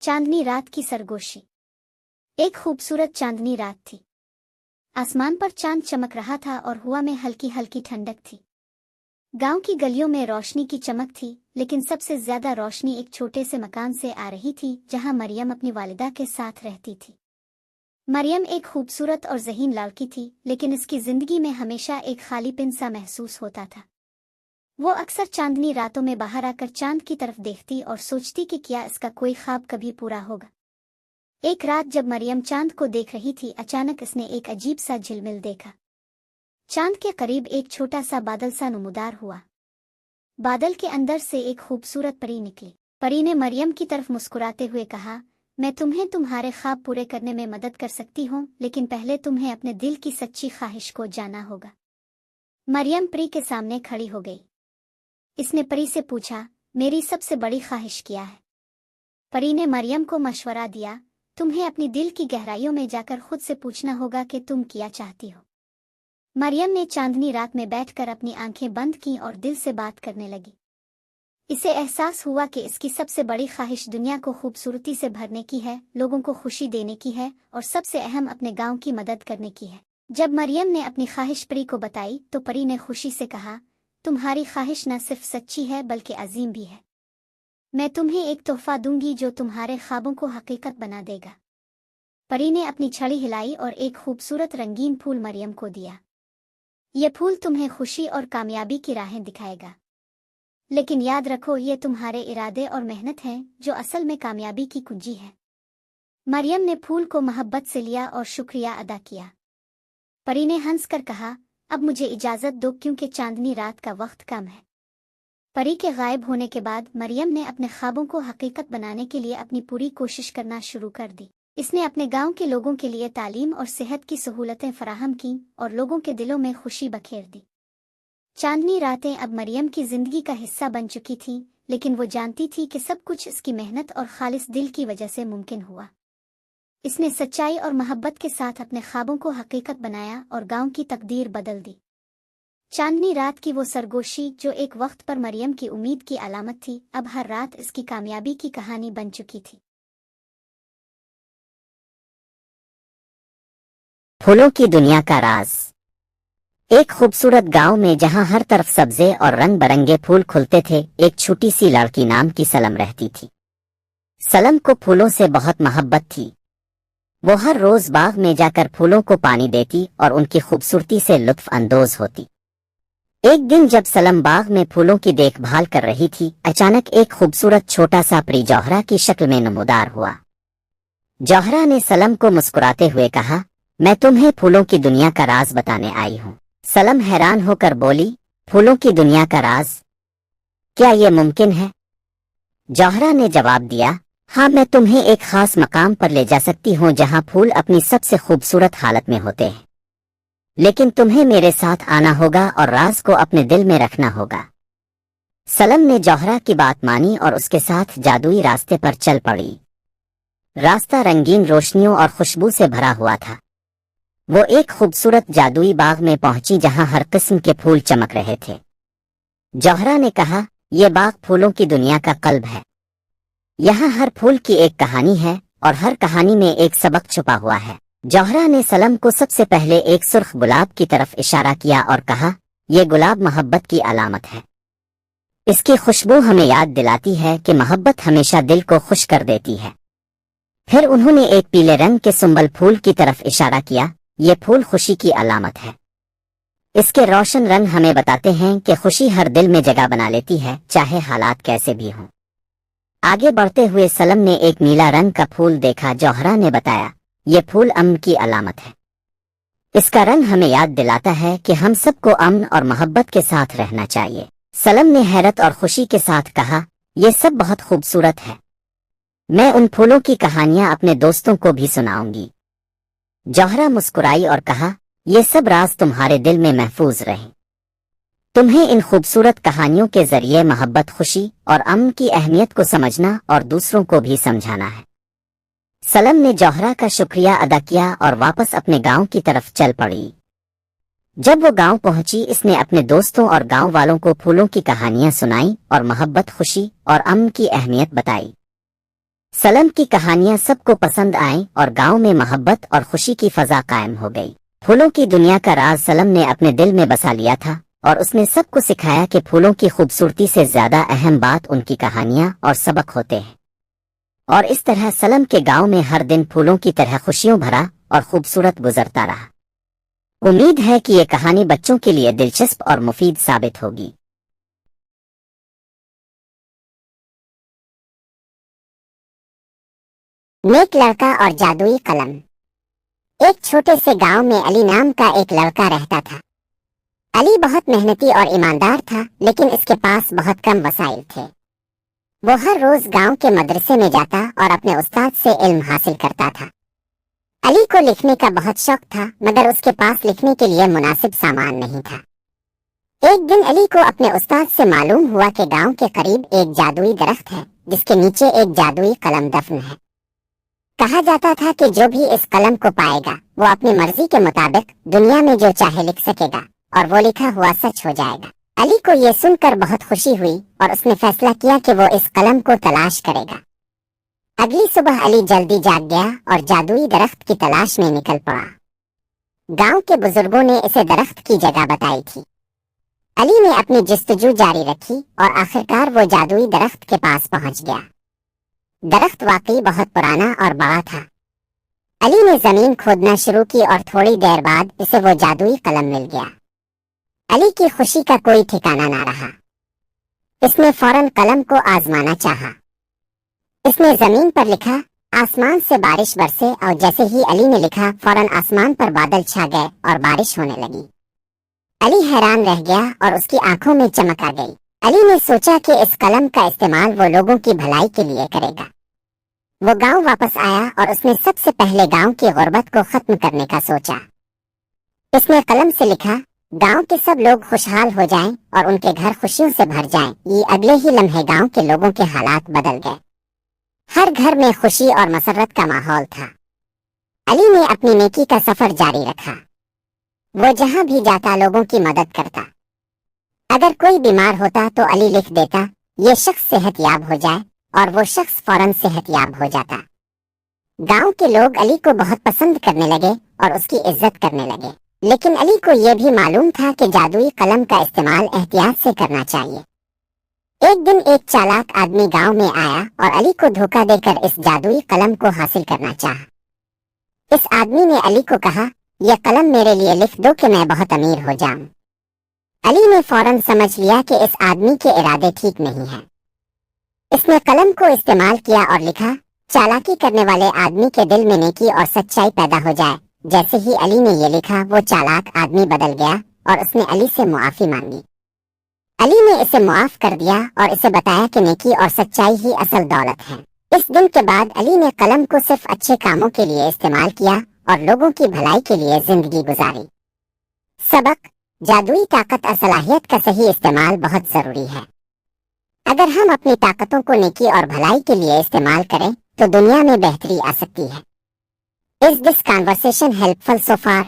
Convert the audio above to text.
चांदनी रात की सरगोशी। एक खूबसूरत चांदनी रात थी। आसमान पर चांद चमक रहा था और हवा में हल्की हल्की ठंडक थी। गांव की गलियों में रोशनी की चमक थी, लेकिन सबसे ज्यादा रोशनी एक छोटे से मकान से आ रही थी जहां मरियम अपनी वालिदा के साथ रहती थी। मरियम एक खूबसूरत और ज़हीन लड़की थी, लेकिन इसकी जिंदगी में हमेशा एक खालीपन सा महसूस होता था। वो अक्सर चांदनी रातों में बाहर आकर चांद की तरफ देखती और सोचती कि क्या इसका कोई ख्वाब कभी पूरा होगा। एक रात जब मरियम चांद को देख रही थी, अचानक इसने एक अजीब सा झिलमिल देखा। चांद के करीब एक छोटा सा बादल सा नुमदार हुआ। बादल के अंदर से एक खूबसूरत परी निकली। परी ने मरियम की तरफ मुस्कुराते हुए कहा, मैं तुम्हें तुम्हारे ख्वाब पूरे करने में मदद कर सकती हूँ, लेकिन पहले तुम्हें अपने दिल की सच्ची ख्वाहिश को जाना होगा। मरियम परी के सामने खड़ी हो गई। इसने परी से पूछा, मेरी सबसे बड़ी ख्वाहिश क्या है? परी ने मरियम को मशवरा दिया, तुम्हें अपनी दिल की गहराइयों में जाकर खुद से पूछना होगा कि तुम क्या चाहती हो। मरियम ने चांदनी रात में बैठकर अपनी आंखें बंद की और दिल से बात करने लगी। इसे एहसास हुआ कि इसकी सबसे बड़ी ख्वाहिश दुनिया को खूबसूरती से भरने की है, लोगों को खुशी देने की है और सबसे अहम अपने गांव की मदद करने की है। जब मरियम ने अपनी ख्वाहिश परी को बताई तो परी ने खुशी से कहा, तुम्हारी ख्वाहिश न सिर्फ सच्ची है बल्कि अजीम भी है। मैं तुम्हें एक तोहफा दूंगी जो तुम्हारे ख्वाबों को हकीकत बना देगा। परी ने अपनी छड़ी हिलाई और एक खूबसूरत रंगीन फूल मरियम को दिया। यह फूल तुम्हें खुशी और कामयाबी की राहें दिखाएगा, लेकिन याद रखो ये तुम्हारे इरादे और मेहनत हैं जो असल में कामयाबी की कुंजी है। मरियम ने फूल को मोहब्बत से लिया और शुक्रिया अदा किया। परी ने हंसकर कहा, अब मुझे इजाजत दो क्योंकि चांदनी रात का वक्त कम है। परी के गायब होने के बाद मरियम ने अपने ख्वाबों को हकीकत बनाने के लिए अपनी पूरी कोशिश करना शुरू कर दी। इसने अपने गांव के लोगों के लिए तालीम और सेहत की सहूलतें फराहम की और लोगों के दिलों में खुशी बखेर दी। चांदनी रातें अब मरियम की जिंदगी का हिस्सा बन चुकी थीं, लेकिन वो जानती थी कि सब कुछ इसकी मेहनत और खालिस दिल की वजह से मुमकिन हुआ। इसने सच्चाई और मोहब्बत के साथ अपने ख्वाबों को हकीकत बनाया और गांव की तकदीर बदल दी। चांदनी रात की वो सरगोशी जो एक वक्त पर मरियम की उम्मीद की अलामत थी, अब हर रात इसकी कामयाबी की कहानी बन चुकी थी। फूलों की दुनिया का राज। एक खूबसूरत गांव में जहां हर तरफ सब्जे और रंग बरंगे फूल खुलते थे, एक छोटी सी लड़की नाम की सलम रहती थी। सलम को फूलों से बहुत मोहब्बत थी। वो हर रोज बाग में जाकर फूलों को पानी देती और उनकी खूबसूरती से लुत्फ अंदोज होती। एक दिन जब सलम बाग में फूलों की देखभाल कर रही थी, अचानक एक खूबसूरत छोटा सा परी जौहरा की शक्ल में नमूदार हुआ। जौहरा ने सलम को मुस्कुराते हुए कहा, मैं तुम्हें फूलों की दुनिया का राज बताने आई हूँ। सलम हैरान होकर बोली, फूलों की दुनिया का राज? क्या ये मुमकिन है? जौहरा ने जवाब दिया, हाँ, मैं तुम्हें एक खास मकाम पर ले जा सकती हूँ जहाँ फूल अपनी सबसे खूबसूरत हालत में होते हैं, लेकिन तुम्हें मेरे साथ आना होगा और राज को अपने दिल में रखना होगा। सलम ने जौहरा की बात मानी और उसके साथ जादुई रास्ते पर चल पड़ी। रास्ता रंगीन रोशनियों और खुशबू से भरा हुआ था। वो एक खूबसूरत जादुई बाग में पहुंची जहां हर किस्म के फूल चमक रहे थे। जौहरा ने कहा, यह बाग फूलों की दुनिया का कल्ब है। यहाँ हर फूल की एक कहानी है और हर कहानी में एक सबक छुपा हुआ है। जौहरा ने सलम को सबसे पहले एक सुर्ख गुलाब की तरफ इशारा किया और कहा, यह गुलाब मोहब्बत की अलामत है। इसकी खुशबू हमें याद दिलाती है कि मोहब्बत हमेशा दिल को खुश कर देती है। फिर उन्होंने एक पीले रंग के सुंबल फूल की तरफ इशारा किया। ये फूल खुशी की अलामत है। इसके रोशन रंग हमें बताते हैं कि खुशी हर दिल में जगह बना लेती है, चाहे हालात कैसे भी हों। आगे बढ़ते हुए सलम ने एक नीला रंग का फूल देखा। जौहरा ने बताया, ये फूल अमन की अलामत है। इसका रंग हमें याद दिलाता है कि हम सबको अमन और मोहब्बत के साथ रहना चाहिए। सलम ने हैरत और खुशी के साथ कहा, यह सब बहुत खूबसूरत है। मैं उन फूलों की कहानियां अपने दोस्तों को भी सुनाऊंगी। जौहरा मुस्कुराई और कहा, ये सब राज तुम्हारे दिल में महफूज रहे। तुम्हें इन खूबसूरत कहानियों के जरिए मोहब्बत, खुशी और अमन की अहमियत को समझना और दूसरों को भी समझाना है। सलम ने जौहरा का शुक्रिया अदा किया और वापस अपने गांव की तरफ चल पड़ी। जब वो गांव पहुंची, इसने अपने दोस्तों और गांव वालों को फूलों की कहानियां सुनाई और मोहब्बत, खुशी और अमन की अहमियत बताई। सलम की कहानियां सबको पसंद आईं और गांव में मोहब्बत और खुशी की फजा कायम हो गई। फूलों की दुनिया का राज सलम ने अपने दिल में बसा लिया था और उसने सबको सिखाया कि फूलों की खूबसूरती से ज्यादा अहम बात उनकी कहानियां और सबक होते हैं। और इस तरह सलम के गांव में हर दिन फूलों की तरह खुशियों भरा और खूबसूरत गुजरता रहा। उम्मीद है कि ये कहानी बच्चों के लिए दिलचस्प और मुफीद साबित होगी। नेक लड़का और जादुई कलम। एक छोटे से गांव में अली नाम का एक लड़का रहता था। अली बहुत मेहनती और ईमानदार था, लेकिन इसके पास बहुत कम वसाइल थे। वो हर रोज गांव के मदरसे में जाता और अपने उस्ताद से इल्म हासिल करता था। अली को लिखने का बहुत शौक था, मगर उसके पास लिखने के लिए मुनासिब सामान नहीं था। एक दिन अली को अपने उस्ताद से मालूम हुआ कि गांव के करीब एक जादुई दरख्त है, जिसके नीचे एक जादुई कलम दफन है। कहा जाता था कि जो भी इस कलम को पाएगा वो अपनी मर्जी के मुताबिक दुनिया में जो चाहे लिख सकेगा और वो लिखा हुआ सच हो जाएगा। अली को ये सुनकर बहुत खुशी हुई और उसने फैसला किया कि वो इस कलम को तलाश करेगा। अगली सुबह अली जल्दी जाग गया और जादुई दरख्त की तलाश में निकल पड़ा। गांव के बुजुर्गों ने इसे दरख्त की जगह बताई थी। अली ने अपनी जस्तजू जारी रखी और आखिरकार वो जादुई दरख्त के पास पहुंच गया। दरख्त वाकई बहुत पुराना और बड़ा था। अली ने जमीन खोदना शुरू की और थोड़ी देर बाद इसे वो जादुई कलम मिल गया। अली की खुशी का कोई ठिकाना ना रहा। इसने फौरन कलम को आजमाना चाहा। इसने जमीन पर लिखा, आसमान से बारिश बरसे, और जैसे ही अली ने लिखा फौरन आसमान पर बादल छा गए और बारिश होने लगी। अली हैरान रह गया और उसकी आंखों में चमक आ गई। अली ने सोचा कि इस कलम का इस्तेमाल वो लोगों की भलाई के लिए करेगा। वो गांव वापस आया और उसने सबसे पहले गांव की गुर्बत को खत्म करने का सोचा। उसने कलम से लिखा, गांव के सब लोग खुशहाल हो जाएं और उनके घर खुशियों से भर जाएं। ये अगले ही लम्हे गांव के लोगों के हालात बदल गए। हर घर में खुशी और मसरत का माहौल था। अली ने अपनी नेकी का सफर जारी रखा। वो जहां भी जाता लोगों की मदद करता। अगर कोई बीमार होता तो अली लिख देता, ये शख्स सेहतयाब हो जाए, और वो शख्स फौरन सेहतयाब हो जाता। गांव के लोग अली को बहुत पसंद करने लगे और उसकी इज्जत करने लगे। लेकिन अली को यह भी मालूम था कि जादुई कलम का इस्तेमाल एहतियात से करना चाहिए। एक दिन एक चालाक आदमी गांव में आया और अली को धोखा देकर इस जादुई कलम को हासिल करना चाहा। इस आदमी ने अली को कहा, यह कलम मेरे लिए लिख दो कि मैं बहुत अमीर हो जाऊं। अली ने फौरन समझ लिया कि इस आदमी के इरादे ठीक नहीं हैं। इसने कलम को इस्तेमाल किया और लिखा, चालाकी करने वाले आदमी के दिल में नेकी और सच्चाई पैदा हो जाए। जैसे ही अली ने ये लिखा वो चालाक आदमी बदल गया और उसने अली से मुआफी मांगी। अली ने इसे मुआफ कर दिया और इसे बताया कि नेकी और सच्चाई ही असल दौलत है। इस दिन के बाद अली ने कलम को सिर्फ अच्छे कामों के लिए इस्तेमाल किया और लोगों की भलाई के लिए जिंदगी गुजारी। सबक, जादुई ताकत और सलाहियत का सही इस्तेमाल बहुत जरूरी है। अगर हम अपनी ताकतों को नेकी और भलाई के लिए इस्तेमाल करें तो दुनिया में बेहतरी आ सकती है। Is this conversation helpful so far?